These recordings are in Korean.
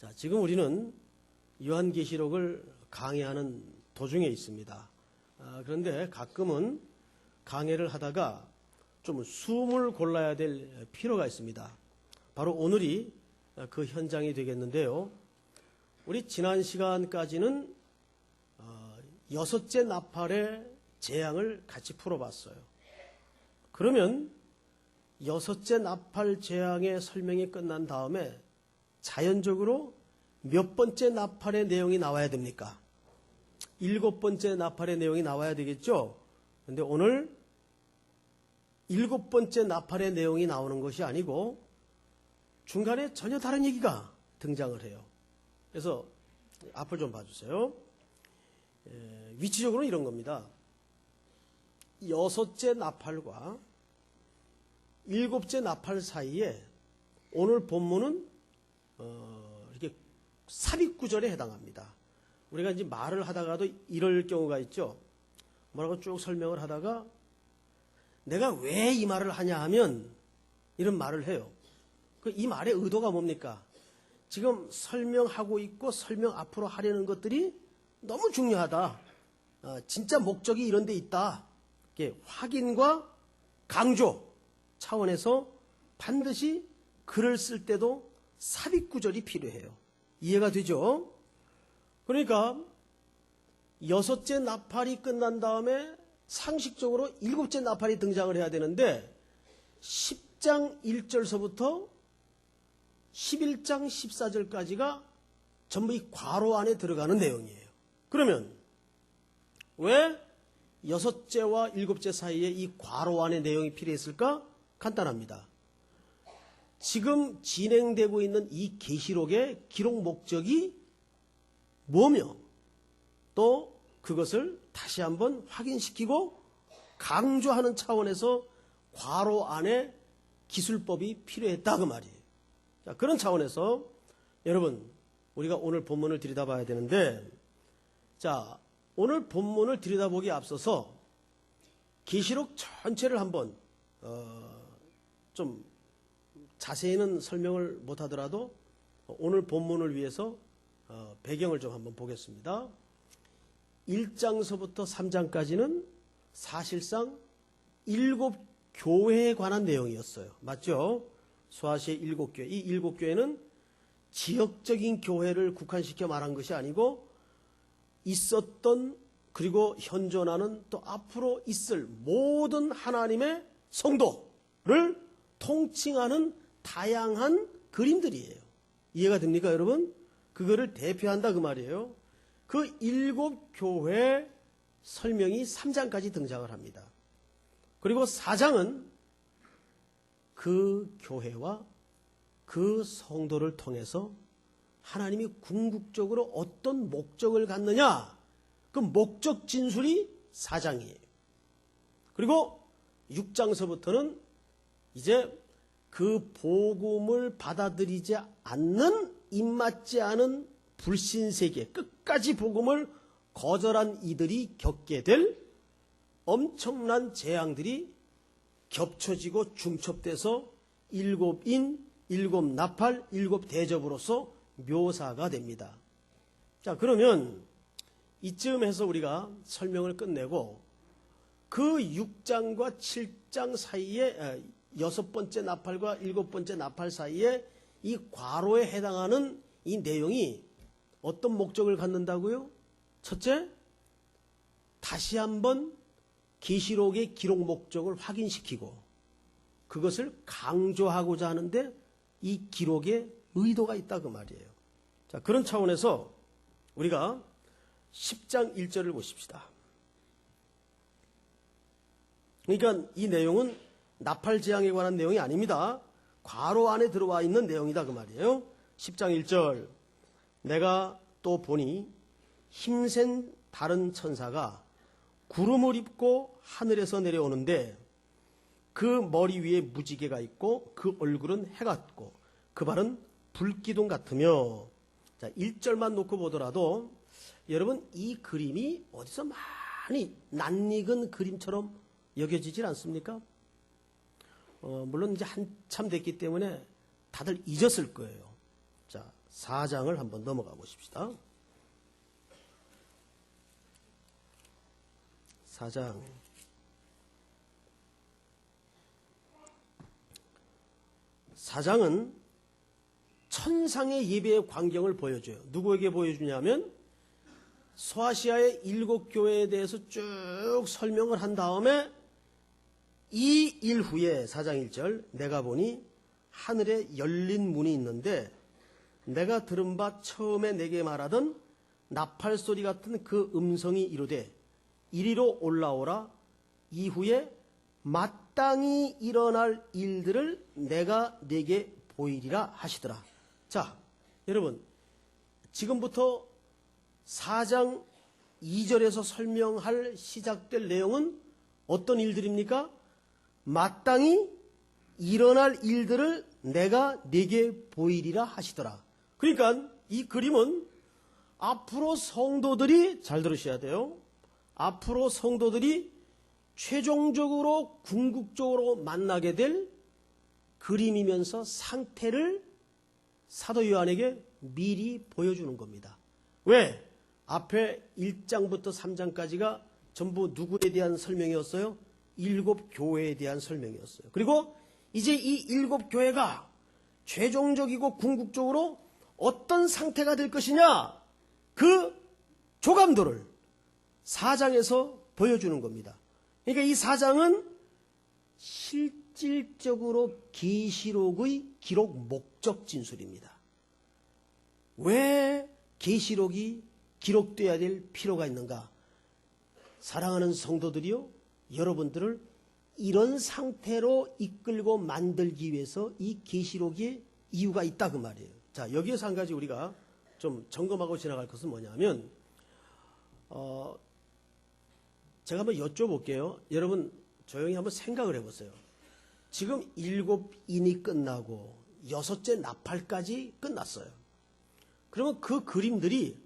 자, 지금 우리는 요한계시록을 강의하는 도중에 있습니다. 그런데 가끔은 강의를 하다가 좀 숨을 골라야 될 필요가 있습니다. 바로 오늘이 그 현장이 되겠는데요. 우리 지난 시간까지는 6째 나팔의 재앙을 같이 풀어봤어요. 그러면 6째 나팔 재앙의 설명이 끝난 다음에 자연적으로 몇 번째 나팔의 내용이 나와야 됩니까? 7번째 나팔의 내용이 나와야 되겠죠? 그런데 오늘 7번째 나팔의 내용이 나오는 것이 아니고 중간에 전혀 다른 얘기가 등장을 해요. 그래서 앞을 좀 봐주세요. 위치적으로 이런 겁니다. 6째 나팔과 7째 나팔 사이에 오늘 본문은 이렇게 삽입구절에 해당합니다. 우리가 이제 말을 하다가도 이럴 경우가 있죠. 뭐라고 쭉 설명을 하다가 내가 왜 이 말을 하냐 하면 이런 말을 해요. 이 말의 의도가 뭡니까? 지금 설명하고 있고 설명 앞으로 하려는 것들이 너무 중요하다. 진짜 목적이 이런 데 있다. 이렇게 확인과 강조 차원에서 반드시 글을 쓸 때도 삽입구절이 필요해요. 이해가 되죠? 그러니까 6째 나팔이 끝난 다음에 상식적으로 7째 나팔이 등장을 해야 되는데 10장 1절서부터 11장 14절까지가 전부 이 괄호 안에 들어가는 내용이에요. 그러면 왜 6째와 7째 사이에 이 괄호 안에 내용이 필요했을까? 간단합니다. 지금 진행되고 있는 이 계시록의 기록 목적이 뭐며 또 그것을 다시 한번 확인시키고 강조하는 차원에서 괄호 안에 기술법이 필요했다 그 말이에요. 자, 그런 차원에서 여러분 우리가 오늘 본문을 들여다봐야 되는데 자, 오늘 본문을 들여다보기에 앞서서 계시록 전체를 한번 좀 자세히는 설명을 못하더라도 오늘 본문을 위해서 배경을 좀 한번 보겠습니다. 1장서부터 3장까지는 사실상 7교회에 관한 내용이었어요. 맞죠? 소아시아 7교회. 이 7교회는 지역적인 교회를 국한시켜 말한 것이 아니고 있었던 그리고 현존하는 또 앞으로 있을 모든 하나님의 성도를 통칭하는 다양한 그림들이에요. 이해가 됩니까, 여러분? 그거를 대표한다 그 말이에요. 그 7교회 설명이 3장까지 등장을 합니다. 그리고 4장은 그 교회와 그 성도를 통해서 하나님이 궁극적으로 어떤 목적을 갖느냐, 그 목적 진술이 4장이에요. 그리고 6장서부터는 이제 그 복음을 받아들이지 않는 입맞지 않은 불신세계, 끝까지 복음을 거절한 이들이 겪게 될 엄청난 재앙들이 겹쳐지고 중첩돼서 7인, 7나팔, 7대접으로서 묘사가 됩니다. 자, 그러면 이쯤 해서 우리가 설명을 끝내고 그 6장과 7장 사이에 6번째 나팔과 7번째 나팔 사이에 이 괄호에 해당하는 이 내용이 어떤 목적을 갖는다고요? 첫째, 다시 한번 계시록의 기록 목적을 확인시키고 그것을 강조하고자 하는데 이 기록에 의도가 있다 그 말이에요. 자, 그런 차원에서 우리가 10장 1절을 보십시다. 그러니까 이 내용은 나팔 재앙에 관한 내용이 아닙니다. 괄호 안에 들어와 있는 내용이다 그 말이에요. 10장 1절 내가 또 보니 힘센 다른 천사가 구름을 입고 하늘에서 내려오는데 그 머리 위에 무지개가 있고 그 얼굴은 해 같고 그 발은 불기둥 같으며 자 1절만 놓고 보더라도 여러분 이 그림이 어디서 많이 낯익은 그림처럼 여겨지질 않습니까? 물론 이제 한참 됐기 때문에 다들 잊었을 거예요. 자, 4장을 한번 넘어가 보십시다. 4장. 4장은 천상의 예배의 광경을 보여줘요. 누구에게 보여주냐면 소아시아의 7교회에 대해서 쭉 설명을 한 다음에 이 일 후에 4장 1절 내가 보니 하늘에 열린 문이 있는데 내가 들은 바 처음에 내게 말하던 나팔 소리 같은 그 음성이 이르되 이리로 올라오라. 이후에 마땅히 일어날 일들을 내가 네게 보이리라 하시더라. 자, 여러분, 지금부터 4장 2절에서 설명할 시작될 내용은 어떤 일들입니까? 마땅히 일어날 일들을 내가 네게 보이리라 하시더라. 그러니까 이 그림은 앞으로 성도들이, 잘 들으셔야 돼요, 앞으로 성도들이 최종적으로 궁극적으로 만나게 될 그림이면서 상태를 사도 요한에게 미리 보여주는 겁니다. 왜? 앞에 1장부터 3장까지가 전부 누구에 대한 설명이었어요? 7교회에 대한 설명이었어요. 그리고 이제 이 7교회가 최종적이고 궁극적으로 어떤 상태가 될 것이냐, 그 조감도를 4장에서 보여주는 겁니다. 그러니까 이 4장은 실질적으로 계시록의 기록 목적 진술입니다. 왜 계시록이 기록돼야 될 필요가 있는가? 사랑하는 성도들이요, 여러분들을 이런 상태로 이끌고 만들기 위해서 이 계시록에 이유가 있다 그 말이에요. 자, 여기에서 한 가지 우리가 좀 점검하고 지나갈 것은 뭐냐면, 제가 한번 여쭤볼게요. 여러분 조용히 한번 생각을 해보세요. 지금 7인이 끝나고 6째 나팔까지 끝났어요. 그러면 그 그림들이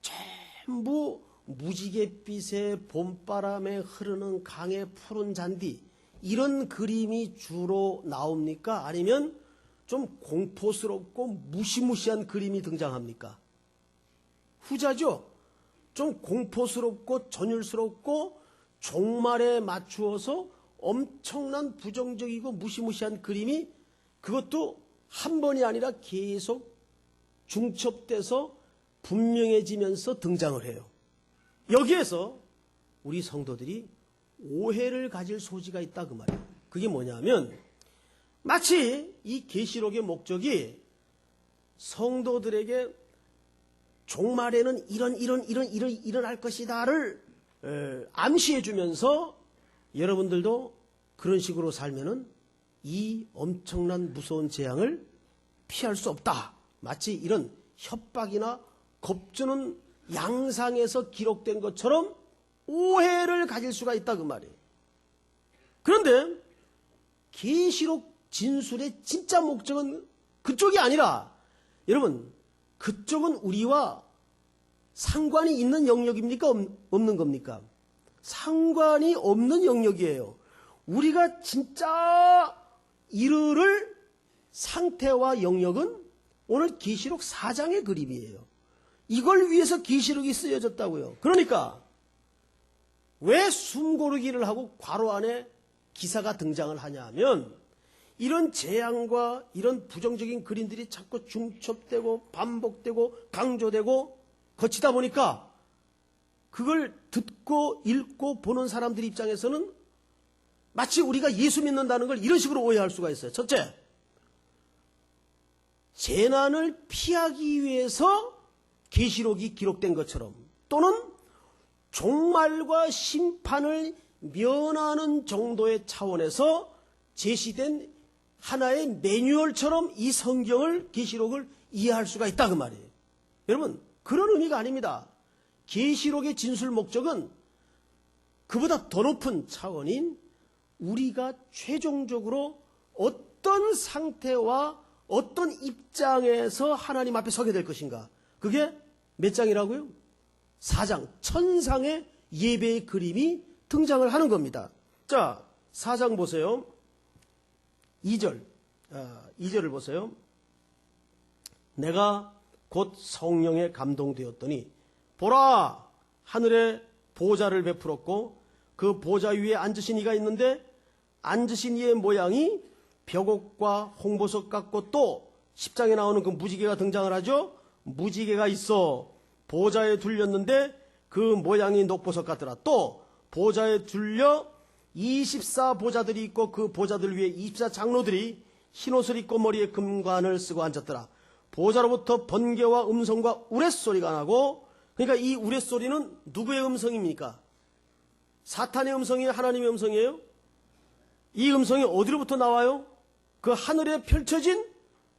전부 무지갯빛에 봄바람에 흐르는 강의 푸른 잔디, 이런 그림이 주로 나옵니까? 아니면 좀 공포스럽고 무시무시한 그림이 등장합니까? 후자죠. 좀 공포스럽고 전율스럽고 종말에 맞추어서 엄청난 부정적이고 무시무시한 그림이, 그것도 한 번이 아니라 계속 중첩돼서 분명해지면서 등장을 해요. 여기에서 우리 성도들이 오해를 가질 소지가 있다 그 말이에요. 그게 뭐냐면, 마치 이 계시록의 목적이 성도들에게 종말에는 이런 일어날 것이다를 암시해 주면서 여러분들도 그런 식으로 살면은 이 엄청난 무서운 재앙을 피할 수 없다. 마치 이런 협박이나 겁주는 양상에서 기록된 것처럼 오해를 가질 수가 있다 그 말이에요. 그런데 계시록 진술의 진짜 목적은 그쪽이 아니라, 여러분, 그쪽은 우리와 상관이 있는 영역입니까? 없는 겁니까? 상관이 없는 영역이에요. 우리가 진짜 이르를 상태와 영역은 오늘 계시록 4장의 그림이에요. 이걸 위해서 계시록이 쓰여졌다고요. 그러니까 왜 숨고르기를 하고 괄호 안에 기사가 등장을 하냐 하면, 이런 재앙과 이런 부정적인 그림들이 자꾸 중첩되고 반복되고 강조되고 거치다 보니까 그걸 듣고 읽고 보는 사람들 입장에서는 마치 우리가 예수 믿는다는 걸 이런 식으로 오해할 수가 있어요. 첫째, 재난을 피하기 위해서 계시록이 기록된 것처럼, 또는 종말과 심판을 면하는 정도의 차원에서 제시된 하나의 매뉴얼처럼 이 성경을, 계시록을 이해할 수가 있다 그 말이에요. 여러분, 그런 의미가 아닙니다. 계시록의 진술 목적은 그보다 더 높은 차원인 우리가 최종적으로 어떤 상태와 어떤 입장에서 하나님 앞에 서게 될 것인가. 그게 몇 장이라고요? 4장, 천상의 예배의 그림이 등장을 하는 겁니다. 자, 4장 보세요. 2절을 보세요. 내가 곧 성령에 감동되었더니 보라, 하늘에 보좌를 베풀었고 그 보좌 위에 앉으신 이가 있는데 앉으신 이의 모양이 벽옥과 홍보석 같고 또 10장에 나오는 그 무지개가 등장을 하죠. 무지개가 있어 보좌에 둘렸는데 그 모양이 녹보석 같더라. 또 보좌에 둘려 24보좌들이 있고 그 보좌들 위에 24장로들이 흰옷을 입고 머리에 금관을 쓰고 앉았더라. 보좌로부터 번개와 음성과 우레소리가 나고, 그러니까 이 우레소리는 누구의 음성입니까? 사탄의 음성이에요? 하나님의 음성이에요? 이 음성이 어디로부터 나와요? 그 하늘에 펼쳐진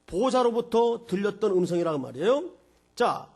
보좌로부터 들렸던 음성이라고 말이에요. 자,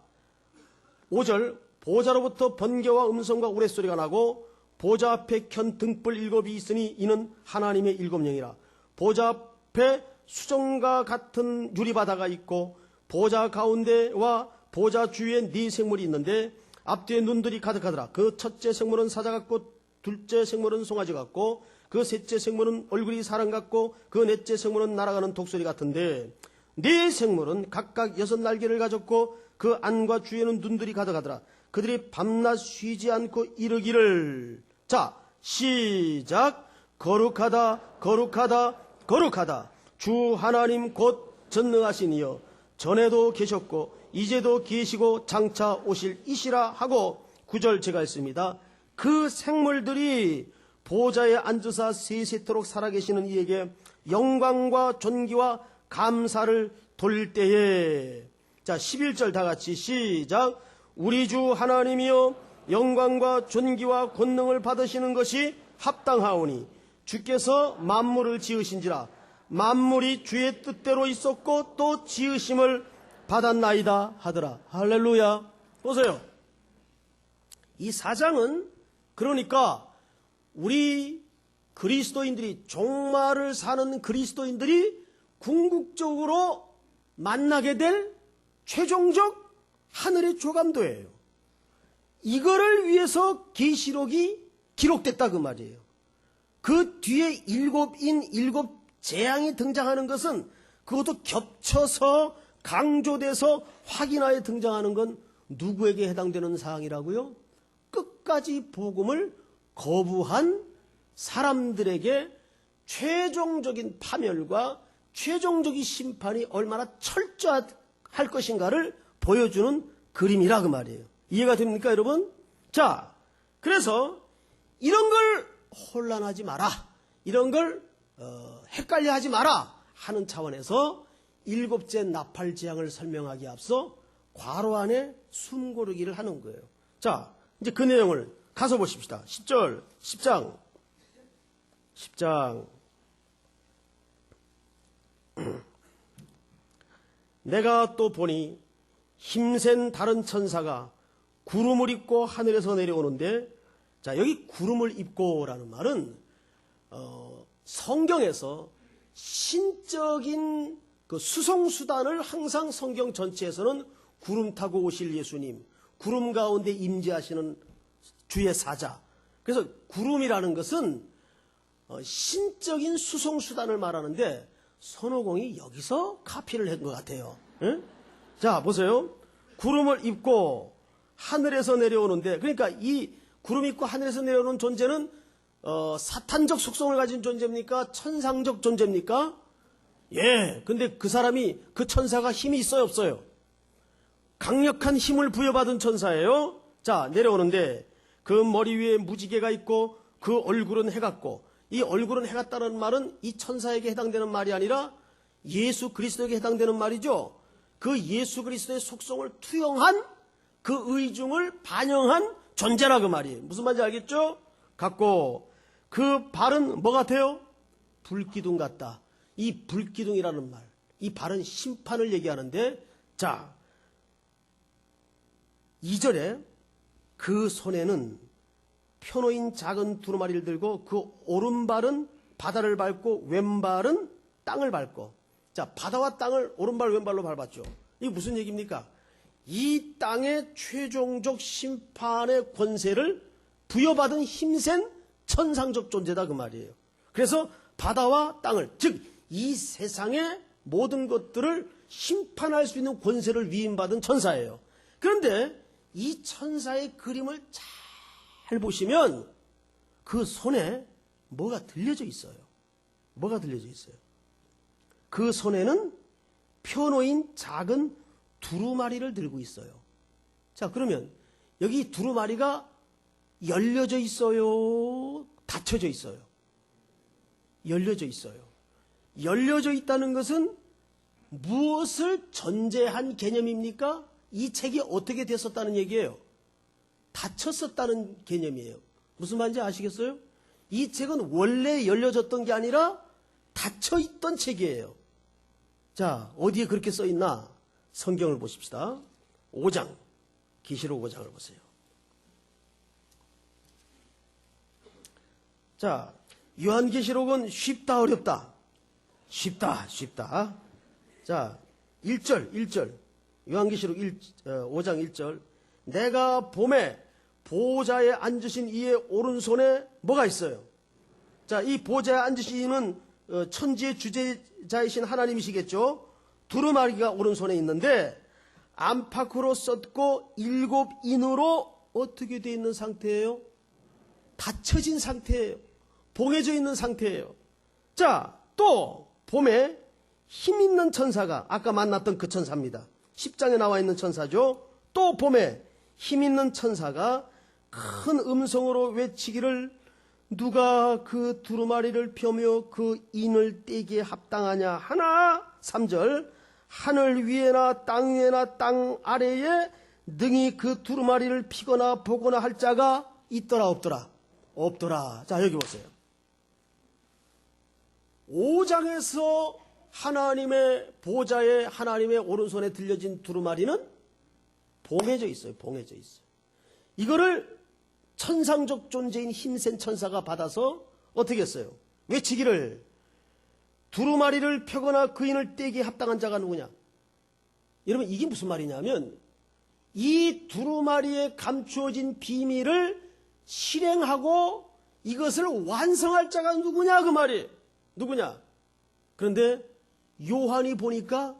5절, 보좌로부터 번개와 음성과 우레소리가 나고 보좌 앞에 켠 등불 7이 있으니 이는 하나님의 7영이라. 보좌 앞에 수정과 같은 유리바다가 있고 보좌 가운데와 보좌 주위에 네 생물이 있는데 앞뒤에 눈들이 가득하더라. 그 첫째 생물은 사자 같고 둘째 생물은 송아지 같고 그 셋째 생물은 얼굴이 사람 같고 그 넷째 생물은 날아가는 독수리 같은데 네 생물은 각각 6날개를 가졌고 그 안과 주위에는 눈들이 가득하더라. 그들이 밤낮 쉬지 않고 이르기를, 자, 시작. 거룩하다, 거룩하다, 거룩하다. 주 하나님 곧 전능하신 이여, 전에도 계셨고 이제도 계시고 장차 오실 이시라 하고 9절 제가 읽습니다. 그 생물들이 보좌에 앉으사 세세토록 살아계시는 이에게 영광과 존귀와 감사를 돌릴 때에, 자, 11절 다 같이 시작. 우리 주 하나님이여, 영광과 존귀와 권능을 받으시는 것이 합당하오니 주께서 만물을 지으신지라. 만물이 주의 뜻대로 있었고 또 지으심을 받았나이다 하더라. 할렐루야. 보세요. 이 4장은 그러니까 우리 그리스도인들이, 종말을 사는 그리스도인들이 궁극적으로 만나게 될 최종적 하늘의 조감도예요. 이거를 위해서 계시록이 기록됐다 그 말이에요. 그 뒤에 7인 7재앙이 등장하는 것은 그것도 겹쳐서 강조돼서 확인하여 등장하는 건 누구에게 해당되는 사항이라고요? 끝까지 복음을 거부한 사람들에게 최종적인 파멸과 최종적인 심판이 얼마나 철저할 것인가를 보여주는 그림이라 그 말이에요. 이해가 됩니까, 여러분? 자, 그래서 이런 걸 혼란하지 마라, 이런 걸 헷갈려 하지 마라 하는 차원에서 7째 나팔 재앙을 설명하기에 앞서 괄호 안에 숨고르기를 하는 거예요. 자, 이제 그 내용을 가서 보십시다. 10절, 10장. 내가 또 보니 힘센 다른 천사가 구름을 입고 하늘에서 내려오는데, 자, 여기 구름을 입고라는 말은 성경에서 신적인 그 수송수단을 항상 성경 전체에서는 구름 타고 오실 예수님, 구름 가운데 임재하시는 주의 사자. 그래서 구름이라는 것은 신적인 수송수단을 말하는데 손오공이 여기서 카피를 한 것 같아요. 예? 자, 보세요. 구름을 입고 하늘에서 내려오는데, 그러니까 이 구름 입고 하늘에서 내려오는 존재는 사탄적 속성을 가진 존재입니까? 천상적 존재입니까? 예. 근데 그 사람이, 그 천사가 힘이 있어요, 없어요? 강력한 힘을 부여받은 천사예요. 자, 내려오는데 그 머리 위에 무지개가 있고 그 얼굴은 해 같고, 이 얼굴은 해 같다는 말은 이 천사에게 해당되는 말이 아니라 예수 그리스도에게 해당되는 말이죠. 그 예수 그리스도의 속성을 투영한, 그 의중을 반영한 존재라 그 말이에요. 무슨 말인지 알겠죠? 같고, 그 발은 뭐 같아요? 불기둥 같다. 이 불기둥이라는 말, 이 발은 심판을 얘기하는데, 자, 2절에 그 손에는 표노인 작은 두루마리를 들고 그 오른발은 바다를 밟고 왼발은 땅을 밟고, 자, 바다와 땅을 오른발 왼발로 밟았죠. 이게 무슨 얘기입니까? 이 땅의 최종적 심판의 권세를 부여받은 힘센 천상적 존재다 그 말이에요. 그래서 바다와 땅을, 즉 이 세상의 모든 것들을 심판할 수 있는 권세를 위임받은 천사예요. 그런데 이 천사의 그림을 잘 보시면 그 손에 뭐가 들려져 있어요. 뭐가 들려져 있어요. 그 손에는 펴놓인 작은 두루마리를 들고 있어요. 자, 그러면 여기 두루마리가 열려져 있어요? 닫혀져 있어요? 열려져 있어요. 열려져 있다는 것은 무엇을 전제한 개념입니까? 이 책이 어떻게 됐었다는 얘기예요? 닫혔었다는 개념이에요. 무슨 말인지 아시겠어요? 이 책은 원래 열려졌던 게 아니라 닫혀있던 책이에요. 자, 어디에 그렇게 써있나? 성경을 보십시다. 5장, 계시록 5장을 보세요. 자, 요한계시록은 쉽다 어렵다? 쉽다. 자, 1절. 요한계시록 5장 1절. 내가 봄에 보호자에 앉으신 이의 오른손에 뭐가 있어요? 자, 이 보호자에 앉으신 이는 천지의 주재자이신 하나님이시겠죠? 두루마리가 오른손에 있는데 안팎으로 썼고 7인으로 어떻게 되어 있는 상태예요? 닫혀진 상태예요. 봉해져 있는 상태예요. 자, 또 봄에 힘있는 천사가 아까 만났던 그 천사입니다. 10장에 나와 있는 천사죠. 또 봄에 힘있는 천사가 큰 음성으로 외치기를 누가 그 두루마리를 펴며 그 인을 떼기에 합당하냐 하나. 3절 하늘 위에나 땅 위에나 땅 아래에 능히 그 두루마리를 피거나 보거나 할 자가 있더라 없더라? 없더라. 자, 여기 보세요. 5장에서 하나님의 보좌에 하나님의 오른손에 들려진 두루마리는 봉해져 있어요. 봉해져 있어요. 이거를 천상적 존재인 힘센 천사가 받아서 어떻게 했어요? 외치기를 두루마리를 펴거나 그 인을 떼기에 합당한 자가 누구냐? 여러분, 이게 무슨 말이냐면 이 두루마리에 감추어진 비밀을 실행하고 이것을 완성할 자가 누구냐 그 말이에요. 누구냐? 그런데 요한이 보니까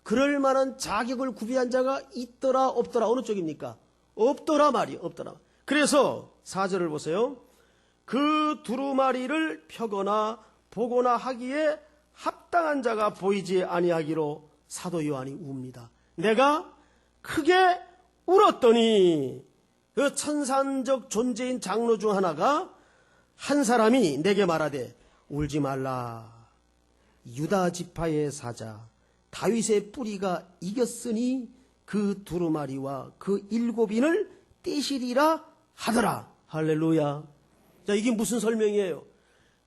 그럴 만한 자격을 구비한 자가 있더라 없더라? 어느 쪽입니까? 없더라 말이에요. 없더라. 그래서 4절을 보세요. 그 두루마리를 펴거나 보거나 하기에 합당한 자가 보이지 아니하기로 사도 요한이 웁니다. 내가 크게 울었더니 그 천산적 존재인 장로 중 하나가 한 사람이 내게 말하되 울지 말라. 유다 지파의 사자 다윗의 뿌리가 이겼으니 그 두루마리와 그 7인을 떼시리라 하더라. 할렐루야. 자, 이게 무슨 설명이에요?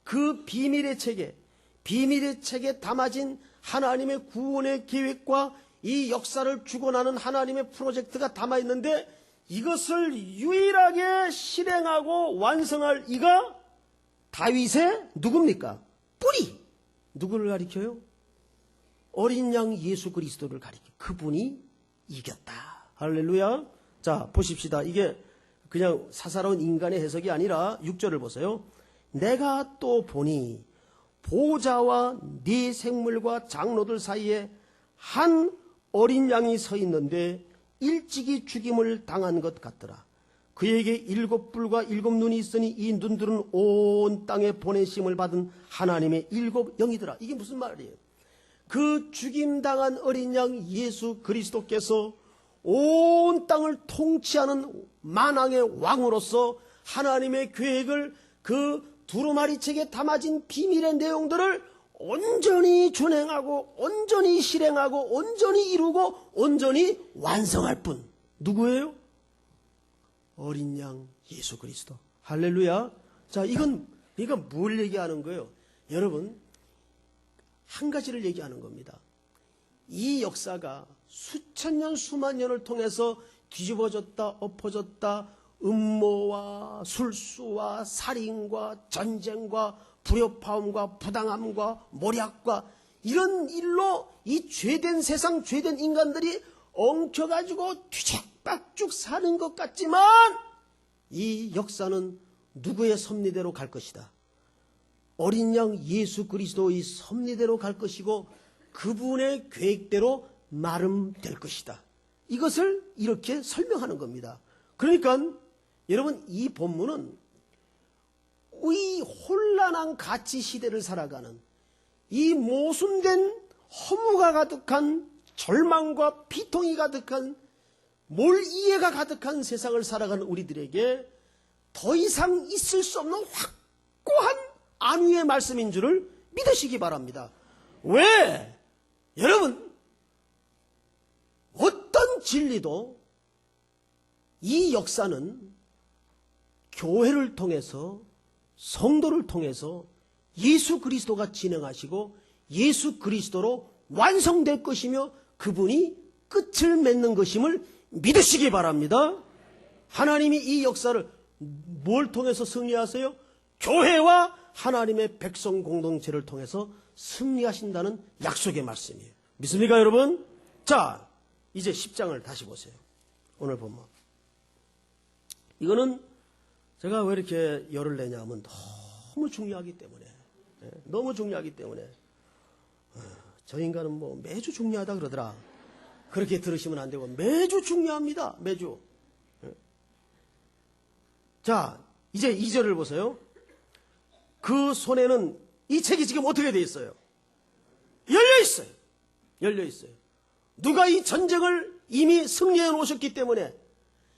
그 비밀의 책에 담아진 하나님의 구원의 계획과 이 역사를 주관하는 하나님의 프로젝트가 담아있는데 이것을 유일하게 실행하고 완성할 이가 다윗의 누굽니까? 뿌리. 누구를 가리켜요? 어린 양 예수 그리스도를 가리켜. 그분이 이겼다. 할렐루야. 자, 보십시다. 이게 그냥 사사로운 인간의 해석이 아니라 6절을 보세요. 내가 또 보니 보좌와 네 생물과 장로들 사이에 한 어린 양이 서 있는데 일찍이 죽임을 당한 것 같더라. 그에게 7뿔과 7눈이 있으니 이 눈들은 온 땅에 보내심을 받은 하나님의 7영이더라. 이게 무슨 말이에요? 그 죽임당한 어린 양 예수 그리스도께서 온 땅을 통치하는 만왕의 왕으로서 하나님의 계획을 그 두루마리 책에 담아진 비밀의 내용들을 온전히 준행하고 온전히 실행하고 온전히 이루고 온전히 완성할 분. 누구예요? 어린 양 예수 그리스도. 할렐루야. 자, 이건 뭘 얘기하는 거예요? 여러분, 한 가지를 얘기하는 겁니다. 이 역사가 수천 년 수만 년을 통해서 뒤집어졌다 엎어졌다 음모와 술수와 살인과 전쟁과 불협화음과 부당함과 몰약과 이런 일로 이 죄된 세상 죄된 인간들이 엉켜가지고 뒤죽박죽 사는 것 같지만 이 역사는 누구의 섭리대로 갈 것이다. 어린 양 예수 그리스도의 섭리대로 갈 것이고 그분의 계획대로 마름될 것이다. 이것을 이렇게 설명하는 겁니다. 그러니까 여러분, 이 본문은 이 혼란한 가치 시대를 살아가는 이 모순된 허무가 가득한 절망과 비통이 가득한 몰 이해가 가득한 세상을 살아가는 우리들에게 더 이상 있을 수 없는 확고한 안위의 말씀인 줄을 믿으시기 바랍니다. 왜? 여러분, 어떤 진리도 이 역사는 교회를 통해서, 성도를 통해서 예수 그리스도가 진행하시고 예수 그리스도로 완성될 것이며 그분이 끝을 맺는 것임을 믿으시기 바랍니다. 하나님이 이 역사를 뭘 통해서 승리하세요? 교회와 하나님의 백성 공동체를 통해서 승리하신다는 약속의 말씀이에요. 믿습니까, 여러분? 자, 이제 10장을 다시 보세요. 오늘 본문. 이거는 제가 왜 이렇게 열을 내냐면 너무 중요하기 때문에, 너무 중요하기 때문에. 저 인간은 뭐 매주 중요하다 그러더라. 그렇게 들으시면 안 되고 매주 중요합니다. 매주. 자, 이제 2절을 보세요. 그 손에는 이 책이 지금 어떻게 돼 있어요? 열려 있어요. 열려 있어요. 누가 이 전쟁을 이미 승리해 놓으셨기 때문에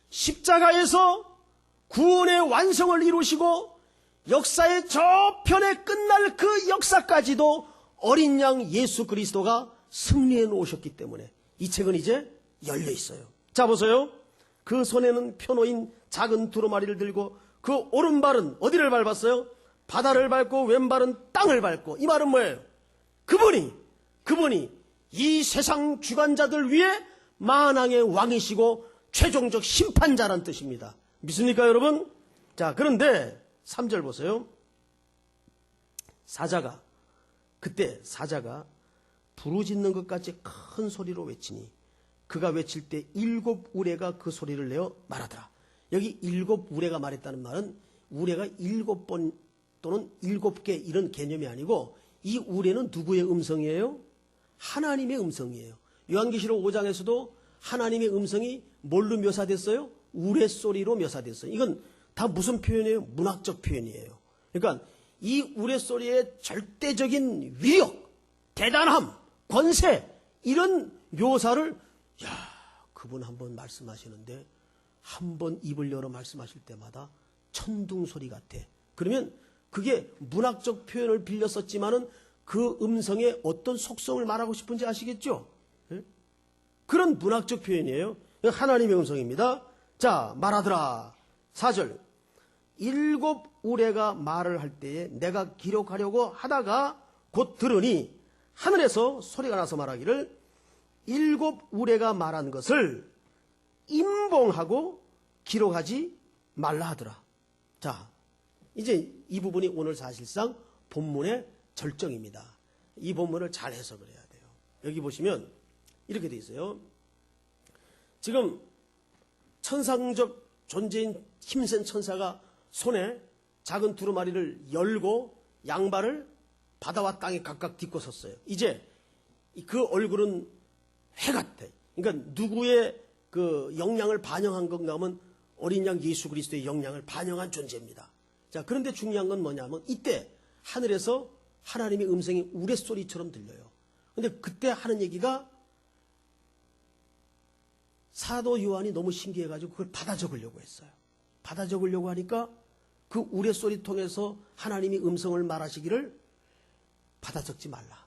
십자가에서 구원의 완성을 이루시고 역사의 저편에 끝날 그 역사까지도 어린 양 예수 그리스도가 승리해 놓으셨기 때문에 이 책은 이제 열려 있어요. 자, 보세요. 그 손에는 펴놓인 작은 두루마리를 들고 그 오른발은 어디를 밟았어요? 바다를 밟고 왼발은 땅을 밟고. 이 말은 뭐예요? 그분이 이 세상 주관자들 위에 만왕의 왕이시고 최종적 심판자란 뜻입니다. 믿습니까, 여러분? 자, 그런데 3절 보세요. 그때 사자가 부르짖는 것 같이 큰 소리로 외치니 그가 외칠 때 7 우레가 그 소리를 내어 말하더라. 여기 7 우레가 말했다는 말은 우레가 7번 또는 7개 이런 개념이 아니고 이 우레는 누구의 음성이에요? 하나님의 음성이에요. 요한계시록 5장에서도 하나님의 음성이 뭘로 묘사됐어요? 우레소리로 묘사됐어요. 이건 다 무슨 표현이에요? 문학적 표현이에요. 그러니까 이 우레소리의 절대적인 위력, 대단함, 권세, 이런 묘사를, 그분 한번 말씀하시는데 한번 입을 열어 말씀하실 때마다 천둥소리 같아. 그러면 그게 문학적 표현을 빌려 썼지만은 그 음성의 어떤 속성을 말하고 싶은지 아시겠죠? 그런 문학적 표현이에요. 하나님의 음성입니다. 자, 말하더라. 4절. 7 우레가 말을 할 때에 내가 기록하려고 하다가 곧 들으니 하늘에서 소리가 나서 말하기를 7 우레가 말한 것을 임봉하고 기록하지 말라 하더라. 자, 이제 이 부분이 오늘 사실상 본문의 절정입니다. 이 본문을 잘 해석을 해야 돼요. 여기 보시면 이렇게 돼 있어요. 지금 천상적 존재인 힘센 천사가 손에 작은 두루마리를 열고 양발을 바다와 땅에 각각 딛고 섰어요. 이제 그 얼굴은 해 같아. 그러니까 누구의 그 영향을 반영한 건가 하면 어린 양 예수 그리스도의 영향을 반영한 존재입니다. 자, 그런데 중요한 건 뭐냐면 이때 하늘에서 하나님의 음성이 우레소리처럼 들려요. 근데 그때 하는 얘기가 사도 요한이 너무 신기해가지고 그걸 받아 적으려고 했어요. 받아 적으려고 하니까 그 우레소리 통해서 하나님이 음성을 말하시기를 받아 적지 말라.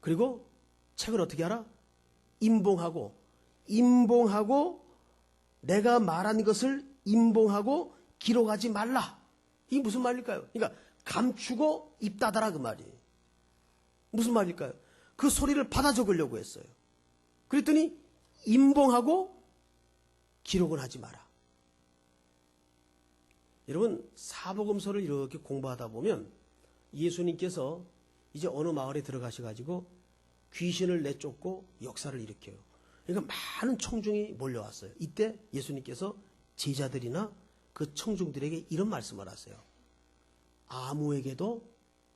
그리고 책을 어떻게 하라? 임봉하고 내가 말한 것을 임봉하고 기록하지 말라. 이게 무슨 말일까요? 그러니까 감추고 입 닫아라 그 말이에요. 무슨 말일까요? 그 소리를 받아 적으려고 했어요. 그랬더니 임봉하고 기록은 하지 마라. 여러분, 사복음서를 이렇게 공부하다 보면 예수님께서 이제 어느 마을에 들어가셔가지고 귀신을 내쫓고 역사를 일으켜요. 그러니까 많은 청중이 몰려왔어요. 이때 예수님께서 제자들이나 그 청중들에게 이런 말씀을 하세요. 아무에게도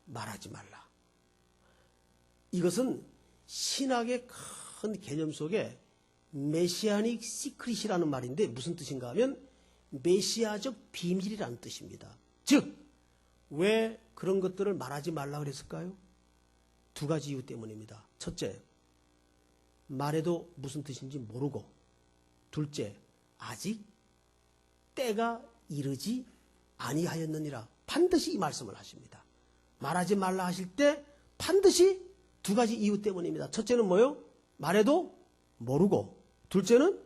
말하지 말라. 이것은 신학의 큰 개념 속에 메시아닉 시크릿이라는 말인데 무슨 뜻인가 하면 메시아적 비밀이라는 뜻입니다. 즉, 왜 그런 것들을 말하지 말라 그랬을까요? 두 가지 이유 때문입니다. 첫째, 말해도 무슨 뜻인지 모르고, 둘째, 아직 때가 이르지 아니하였느니라. 반드시 이 말씀을 하십니다. 말하지 말라 하실 때 반드시 두 가지 이유 때문입니다. 첫째는 뭐요? 말해도 모르고, 둘째는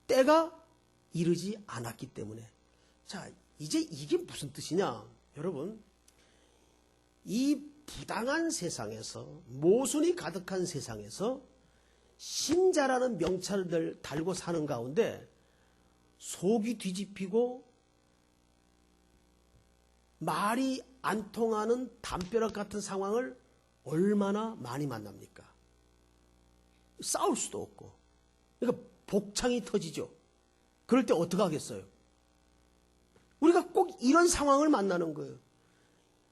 때가 이르지 않았기 때문에. 자, 이제 이게 무슨 뜻이냐? 여러분, 이 부당한 세상에서, 모순이 가득한 세상에서 신자라는 명찰을 달고 사는 가운데 속이 뒤집히고 말이 안 통하는 담벼락 같은 상황을 얼마나 많이 만납니까? 싸울 수도 없고. 그러니까 복창이 터지죠. 그럴 때 어떻게 하겠어요? 우리가 꼭 이런 상황을 만나는 거예요.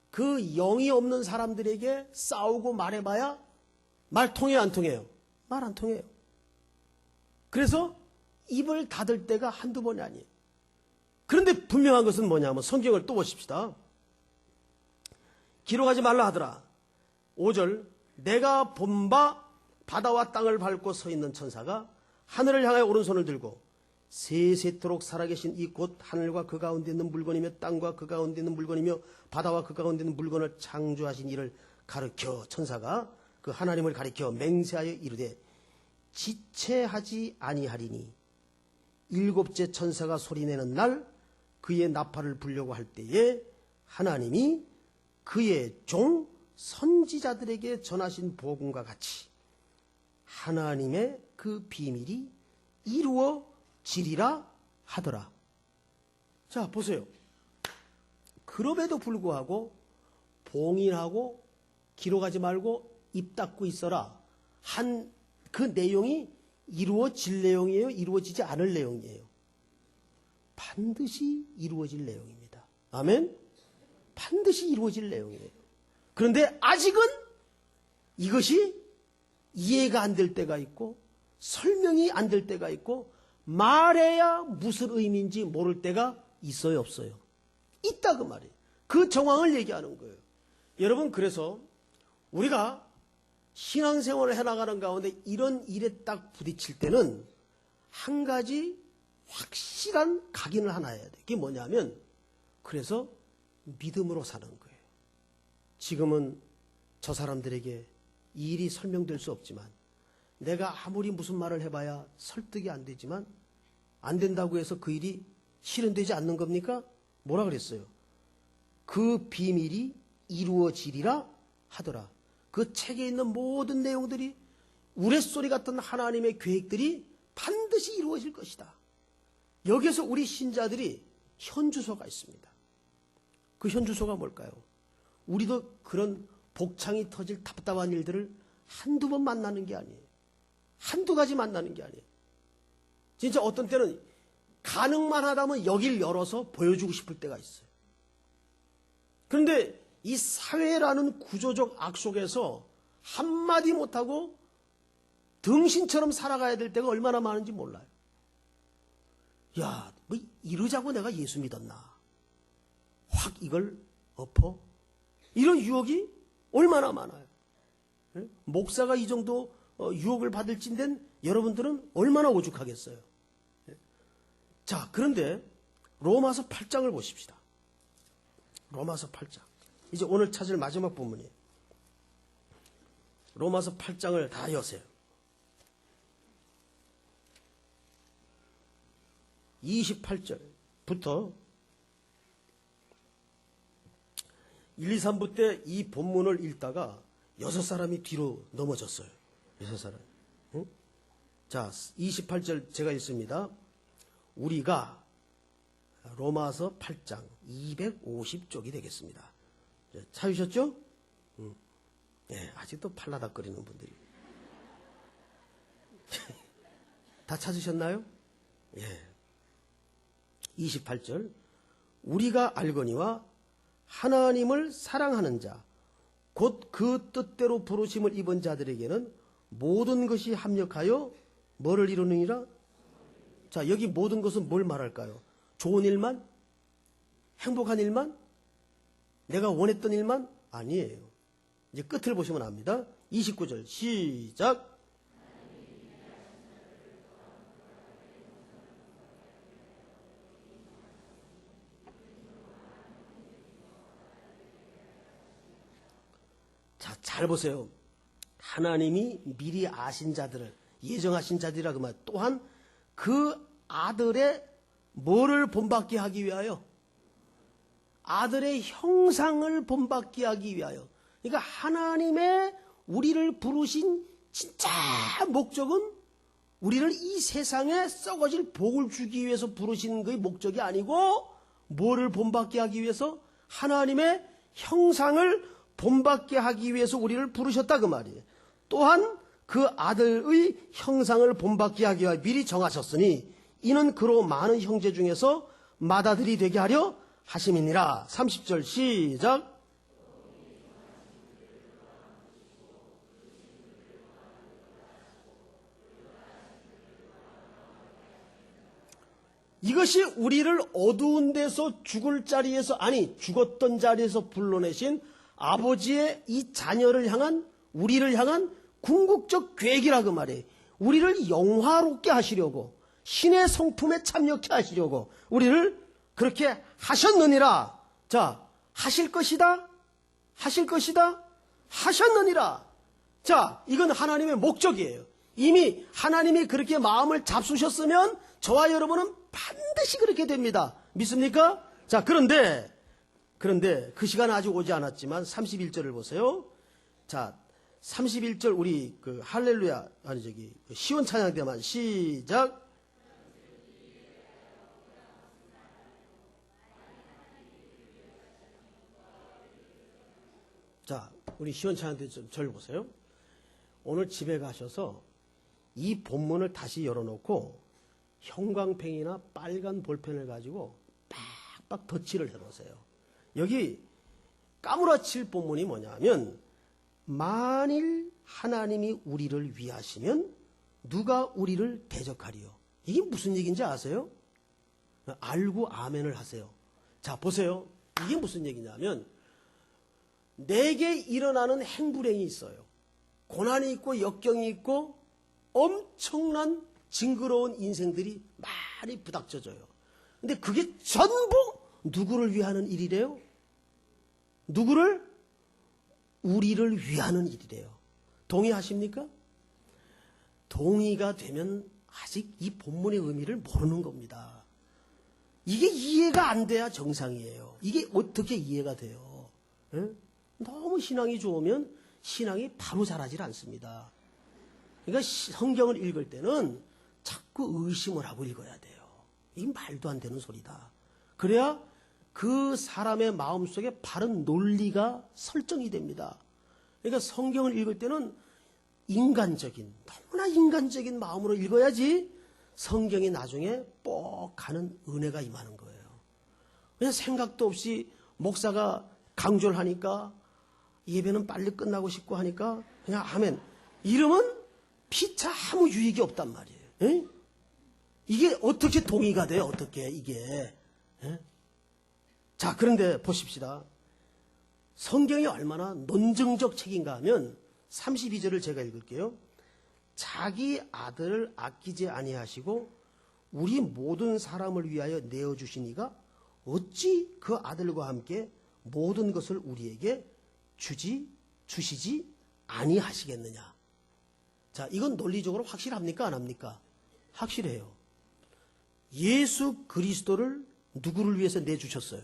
그 영이 없는 사람들에게 싸우고 말해봐야 말 통해요, 안 통해요? 말 안 통해요. 그래서 입을 닫을 때가 한두 번이 아니에요. 그런데 분명한 것은 뭐냐면 성경을 또 보십시다. 기록하지 말라 하더라. 5절, 내가 본 바 바다와 땅을 밟고 서 있는 천사가 하늘을 향하여 오른손을 들고 세세토록 살아계신 이 곧 하늘과 그 가운데 있는 물건이며 땅과 그 가운데 있는 물건이며 바다와 그 가운데 있는 물건을 창조하신 이를 가르쳐, 천사가 그 하나님을 가리켜 맹세하여 이르되 지체하지 아니하리니 일곱째 천사가 소리내는 날 그의 나팔을 불려고 할 때에 하나님이 그의 종 선지자들에게 전하신 복음과 같이 하나님의 그 비밀이 이루어지리라 하더라. 자, 보세요. 그럼에도 불구하고 봉인하고 기록하지 말고 입 닫고 있어라 한 그 내용이 이루어질 내용이에요? 이루어지지 않을 내용이에요? 반드시 이루어질 내용입니다. 아멘? 반드시 이루어질 내용이에요. 그런데 아직은 이것이 이해가 안 될 때가 있고 설명이 안 될 때가 있고 말해야 무슨 의미인지 모를 때가 있어요, 없어요? 있다 그 말이에요. 그 정황을 얘기하는 거예요. 여러분, 그래서 우리가 신앙생활을 해나가는 가운데 이런 일에 딱 부딪힐 때는 한 가지 확실한 각인을 하나 해야 돼. 그게 뭐냐면, 그래서 믿음으로 사는 거예요. 지금은 저 사람들에게 이 일이 설명될 수 없지만, 내가 아무리 무슨 말을 해봐야 설득이 안 되지만, 안 된다고 해서 그 일이 실현되지 않는 겁니까? 뭐라 그랬어요? 그 비밀이 이루어지리라 하더라. 그 책에 있는 모든 내용들이 우레소리 같은 하나님의 계획들이 반드시 이루어질 것이다. 여기에서 우리 신자들이 현주소가 있습니다. 그 현주소가 뭘까요? 우리도 그런 복창이 터질 답답한 일들을 한두 번 만나는 게 아니에요. 한두 가지 만나는 게 아니에요. 진짜 어떤 때는 가능만 하다면 여기를 열어서 보여주고 싶을 때가 있어요. 그런데 이 사회라는 구조적 악 속에서 한마디 못하고 등신처럼 살아가야 될 때가 얼마나 많은지 몰라요. 야, 뭐 이러자고 내가 예수 믿었나? 확 이걸 엎어? 이런 유혹이 얼마나 많아요. 목사가 이 정도 유혹을 받을 찐된 여러분들은 얼마나 오죽하겠어요. 자, 그런데 로마서 8장을 보십시다. 로마서 8장. 이제 오늘 찾을 마지막 본문이에요. 로마서 8장을 다 여세요. 28절부터 1, 2, 3부 때 이 본문을 읽다가 6사람이 뒤로 넘어졌어요. 6사람. 응? 자, 28절 제가 읽습니다. 우리가 로마서 8장 250쪽이 되겠습니다. 찾으셨죠? 네, 아직도 팔라닥거리는 분들이. 다 찾으셨나요? 예. 28절. 우리가 알거니와 하나님을 사랑하는 자 곧 그 뜻대로 부르심을 입은 자들에게는 모든 것이 합력하여 뭐를 이루느니라? 자, 여기 모든 것은 뭘 말할까요? 좋은 일만? 행복한 일만? 내가 원했던 일만? 아니에요. 이제 끝을 보시면 압니다. 29절 시작. 자, 잘 보세요. 하나님이 미리 아신 자들을, 예정하신 자들이라 그 말. 또한 그 아들의 뭐를 본받게 하기 위하여? 아들의 형상을 본받게 하기 위하여. 그러니까 하나님의 우리를 부르신 진짜 목적은 우리를 이 세상에 썩어질 복을 주기 위해서 부르신 그 목적이 아니고 뭐를 본받게 하기 위해서? 하나님의 형상을 본받게 하기 위해서 우리를 부르셨다 그 말이에요. 또한 그 아들의 형상을 본받게 하기 위하여 미리 정하셨으니 이는 그로 많은 형제 중에서 맏아들이 되게 하려 하심이니라. 30절 시작. 이것이 우리를 어두운 데서 죽을 자리에서, 아니 죽었던 자리에서 불러내신 아버지의 이 자녀를 향한, 우리를 향한 궁극적 계획이라 그 말이에요. 우리를 영화롭게 하시려고, 신의 성품에 참여케 하시려고 우리를 그렇게 하셨느니라. 자, 하실 것이다, 하실 것이다, 하셨느니라. 자, 이건 하나님의 목적이에요. 이미 하나님이 그렇게 마음을 잡수셨으면 저와 여러분은 반드시 그렇게 됩니다. 믿습니까? 자, 그런데 그 시간은 아직 오지 않았지만 31절을 보세요. 자, 31절 우리 그 할렐루야, 아니 저기 시온 찬양 때만 시작. 자, 우리 시온 찬양 때 좀 절 보세요. 오늘 집에 가셔서 이 본문을 다시 열어놓고 형광펜이나 빨간 볼펜을 가지고 빡빡 덧칠을 해놓으세요. 여기 까무라칠 본문이 뭐냐면 만일 하나님이 우리를 위하시면 누가 우리를 대적하리요. 이게 무슨 얘기인지 아세요? 알고 아멘을 하세요. 자, 보세요. 이게 무슨 얘기냐면 내게 일어나는 행불행이 있어요. 고난이 있고 역경이 있고 엄청난 징그러운 인생들이 많이 부닥쳐져요. 근데 그게 전부 누구를 위하는 일이래요? 누구를? 우리를 위하는 일이래요. 동의하십니까? 동의가 되면 아직 이 본문의 의미를 모르는 겁니다. 이게 이해가 안 돼야 정상이에요. 이게 어떻게 이해가 돼요? 에? 너무 신앙이 좋으면 신앙이 바로 자라질 않습니다. 그러니까 성경을 읽을 때는 자꾸 의심을 하고 읽어야 돼요. 이게 말도 안 되는 소리다. 그래야 그 사람의 마음속에 바른 논리가 설정이 됩니다. 그러니까 성경을 읽을 때는 인간적인, 너무나 인간적인 마음으로 읽어야지 성경이 나중에 뻑 가는 은혜가 임하는 거예요. 그냥 생각도 없이 목사가 강조를 하니까 예배는 빨리 끝나고 싶고 하니까 그냥 아멘. 이러면 피차 아무 유익이 없단 말이에요. 에? 이게 어떻게 동의가 돼요? 어떻게 이게. 에? 자, 그런데 보십시다. 성경이 얼마나 논증적 책인가 하면 32절을 제가 읽을게요. 자기 아들을 아끼지 아니하시고 우리 모든 사람을 위하여 내어주시니가 어찌 그 아들과 함께 모든 것을 우리에게 주시지 아니하시겠느냐. 자, 이건 논리적으로 확실합니까? 안 합니까? 확실해요. 예수 그리스도를 누구를 위해서 내주셨어요?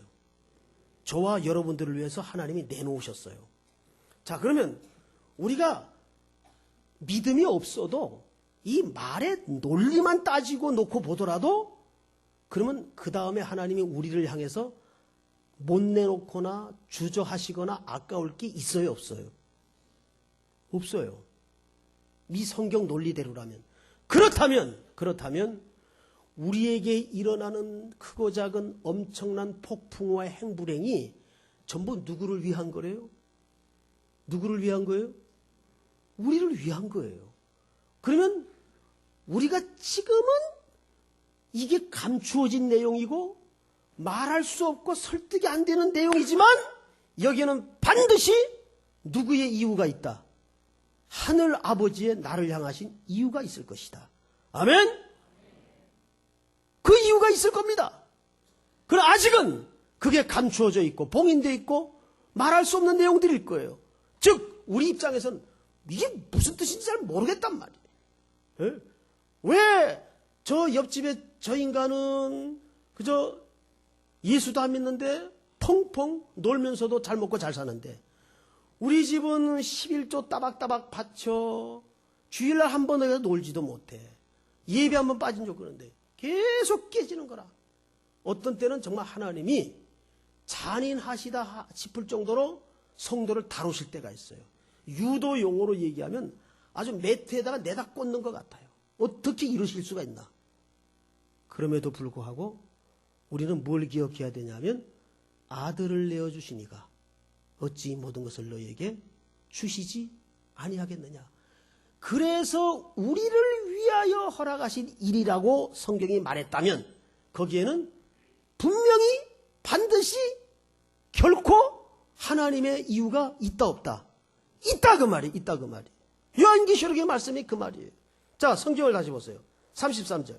저와 여러분들을 위해서 하나님이 내놓으셨어요. 자, 그러면 우리가 믿음이 없어도 이 말의 논리만 따지고 놓고 보더라도 그러면 그 다음에 하나님이 우리를 향해서 못 내놓거나 주저하시거나 아까울 게 있어요, 없어요? 없어요. 이 성경 논리대로라면. 그렇다면 우리에게 일어나는 크고 작은 엄청난 폭풍과 행불행이 전부 누구를 위한 거래요? 누구를 위한 거예요? 우리를 위한 거예요. 그러면 우리가 지금은 이게 감추어진 내용이고 말할 수 없고 설득이 안 되는 내용이지만 여기에는 반드시 누구의 이유가 있다. 하늘 아버지의 나를 향하신 이유가 있을 것이다. 아멘? 그 이유가 있을 겁니다. 그러나 아직은 그게 감추어져 있고 봉인되어 있고 말할 수 없는 내용들일 거예요. 즉 우리 입장에서는 이게 무슨 뜻인지 잘 모르겠단 말이에요. 예? 왜 저 옆집에 저 인간은 그저 예수도 안 믿는데 펑펑 놀면서도 잘 먹고 잘 사는데 우리 집은 11조 따박따박 바쳐 주일날 한 번 더 놀지도 못해. 예배 한 번 빠진 적 그런데 계속 깨지는 거라. 어떤 때는 정말 하나님이 잔인하시다 싶을 정도로 성도를 다루실 때가 있어요. 유도 용어로 얘기하면 아주 매트에다가 내다 꽂는 것 같아요. 어떻게 이러실 수가 있나. 그럼에도 불구하고 우리는 뭘 기억해야 되냐면 아들을 내어주시니가 어찌 모든 것을 너에게 주시지 아니하겠느냐. 그래서 우리를 위하여 허락하신 일이라고 성경이 말했다면 거기에는 분명히 반드시 결코 하나님의 이유가 있다 없다. 있다 그 말이 있다 그 말이. 요한계시록의 말씀이 그 말이에요. 자, 성경을 다시 보세요. 33절.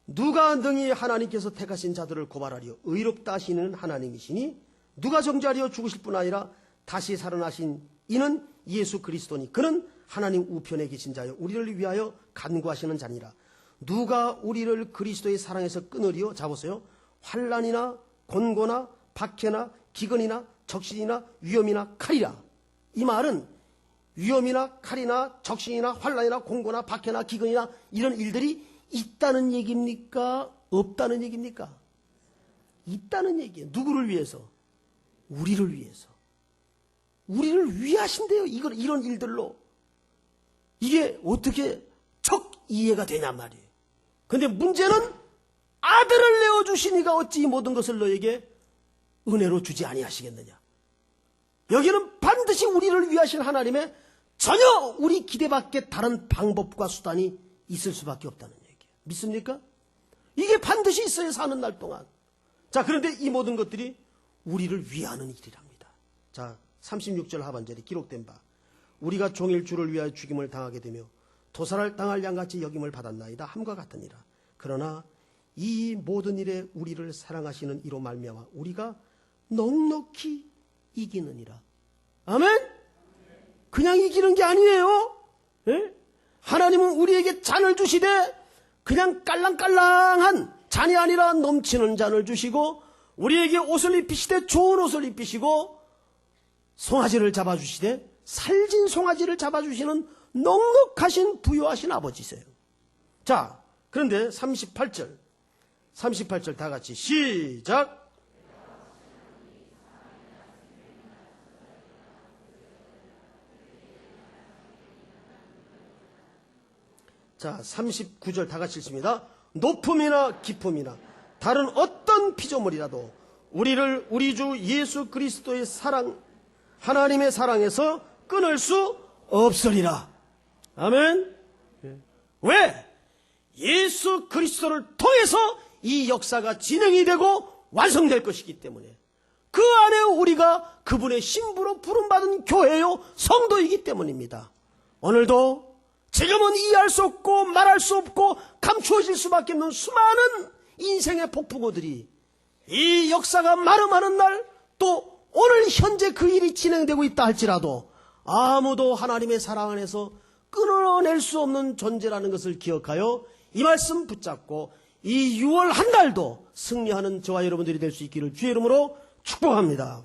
누가 능히 하나님께서 택하신 자들을 고발하리요 의롭다 하시는 하나님이시니 누가 정죄하리요 죽으실 뿐 아니라 다시 살아나신 이는 예수 그리스도니 그는 하나님 우편에 계신 자요 우리를 위하여 간구하시는 자니라. 누가 우리를 그리스도의 사랑에서 끊으리요. 자 보세요. 환난이나 곤고나 박해나 기근이나 적신이나 위험이나 칼이라. 이 말은 위험이나 칼이나 적신이나 환난이나 곤고나 박해나 기근이나 이런 일들이 있다는 얘기입니까? 없다는 얘기입니까? 있다는 얘기예요. 누구를 위해서? 우리를 위해서. 우리를 위하신대요. 이런 일들로. 이게 어떻게 척 이해가 되냔 말이에요. 근데 문제는 아들을 내어주시니가 어찌 이 모든 것을 너에게 은혜로 주지 아니하시겠느냐. 여기는 반드시 우리를 위하신 하나님의 전혀 우리 기대 밖에 다른 방법과 수단이 있을 수밖에 없다는 얘기예요. 믿습니까? 이게 반드시 있어야 사는 날 동안. 자, 그런데 이 모든 것들이 우리를 위하는 일이랍니다. 자, 36절 하반절에 기록된 바 우리가 종일 주를 위하여 죽임을 당하게 되며 도살을 당할 양같이 여김을 받았나이다 함과 같으니라. 그러나 이 모든 일에 우리를 사랑하시는 이로 말미암아 우리가 넉넉히 이기느니라. 아멘? 그냥 이기는 게 아니에요. 예? 하나님은 우리에게 잔을 주시되 그냥 깔랑깔랑한 잔이 아니라 넘치는 잔을 주시고 우리에게 옷을 입히시되 좋은 옷을 입히시고 송아지를 잡아주시되 살진 송아지를 잡아주시는 넉넉하신 부유하신 아버지세요. 자, 그런데 38절 다 같이 시작. 자, 39절 다 같이 읽습니다. 높음이나 깊음이나 다른 어떤 피조물이라도 우리를 우리 주 예수 그리스도의 사랑, 하나님의 사랑에서 끊을 수 없으리라. 아멘. 왜? 예수 그리스도를 통해서 이 역사가 진행이 되고 완성될 것이기 때문에 그 안에 우리가 그분의 신부로 부름받은 교회요 성도이기 때문입니다. 오늘도 지금은 이해할 수 없고 말할 수 없고 감추어질 수밖에 없는 수많은 인생의 폭풍우들이 이 역사가 마름하는 날 또 오늘 현재 그 일이 진행되고 있다 할지라도 아무도 하나님의 사랑 안에서 끊어낼 수 없는 존재라는 것을 기억하여 이 말씀 붙잡고 이 6월 한 달도 승리하는 저와 여러분들이 될 수 있기를 주의 이름으로 축복합니다.